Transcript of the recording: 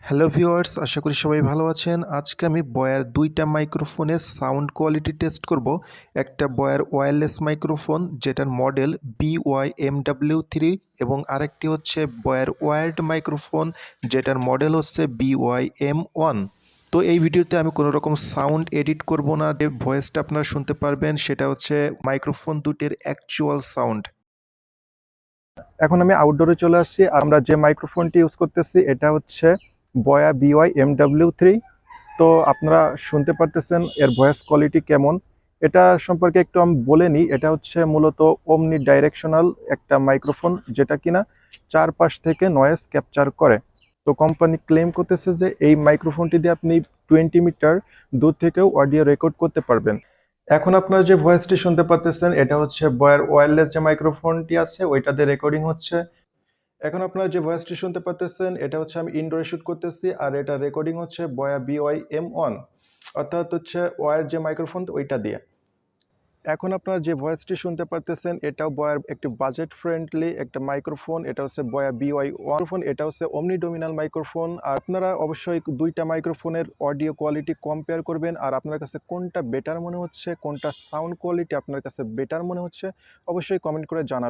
Hello viewers, আশা করি সবাই ভালো আছেন। আজকে আমি বয়ার দুইটা মাইক্রোফোনের সাউন্ড কোয়ালিটি টেস্ট করব। একটা বয়ার ওয়্যারলেস মাইক্রোফোন যেটার মডেল BY-MW3 এবং আরেকটি হচ্ছে বয়ার ওয়্যার্ড মাইক্রোফোন যেটার মডেল হচ্ছে BY-M1। তো এই ভিডিওতে আমি কোনো রকম সাউন্ড এডিট করব না, যে ভয়েসটা আপনারা শুনতে পারবেন সেটা হচ্ছে মাইক্রোফোন দুটির অ্যাকচুয়াল সাউন্ড। এখন আমি আউটডোরে চলে আসছি আর আমরা যে মাইক্রোফোনটি ইউজ করতেছি এটা হচ্ছে বয়া BY-MW3। তো আপনারা শুনতে পারতেছেন এর ভয়েস কোয়ালিটি কেমন। এটা সম্পর্কে একটু আমি বলে নিই। এটা হচ্ছে মূলত ওমনি ডাইরেকশনাল একটা মাইক্রোফোন যেটা কিনা চারপাশ থেকে নয়েজ ক্যাপচার করে। তো কোম্পানি ক্লেম করতেছে যে এই মাইক্রোফোনটি দিয়ে আপনি 20 মিটার দূর থেকেও অডিও রেকর্ড করতে পারবেন। এখন আপনারা যে ভয়েসটি শুনতে পারতেছেন এটা হচ্ছে বয়ার ওয়্যারলেস যে মাইক্রোফোনটি আছে ওইটাতে রেকর্ডিং হচ্ছে। এখন আপনারা যে ভয়েসটি শুনতে পারতেছেন এটা হচ্ছে আমি ইনডোরে শুট করতেছি আর এটা রেকর্ডিং হচ্ছে বয়া BY-M1, অর্থাৎ হচ্ছে ওয়্যার যে মাইক্রোফোন ওইটা দিয়ে। এখন আপনারা যে ভয়েসটি শুনতে পারতেছেন এটাও বয়ার একটি বাজেট ফ্রেন্ডলি একটা মাইক্রোফোন। এটা হচ্ছে বয়া BY-1 এটা হচ্ছে অমনি ডোমিনাল মাইক্রোফোন। আর আপনারা অবশ্যই দুইটা মাইক্রোফোনের অডিও কোয়ালিটি কম্পেয়ার করবেন আর আপনার কাছে কোনটা বেটার মনে হচ্ছে, কোনটা সাউন্ড কোয়ালিটি আপনার কাছে বেটার মনে হচ্ছে অবশ্যই কমেন্ট করে জানাবেন।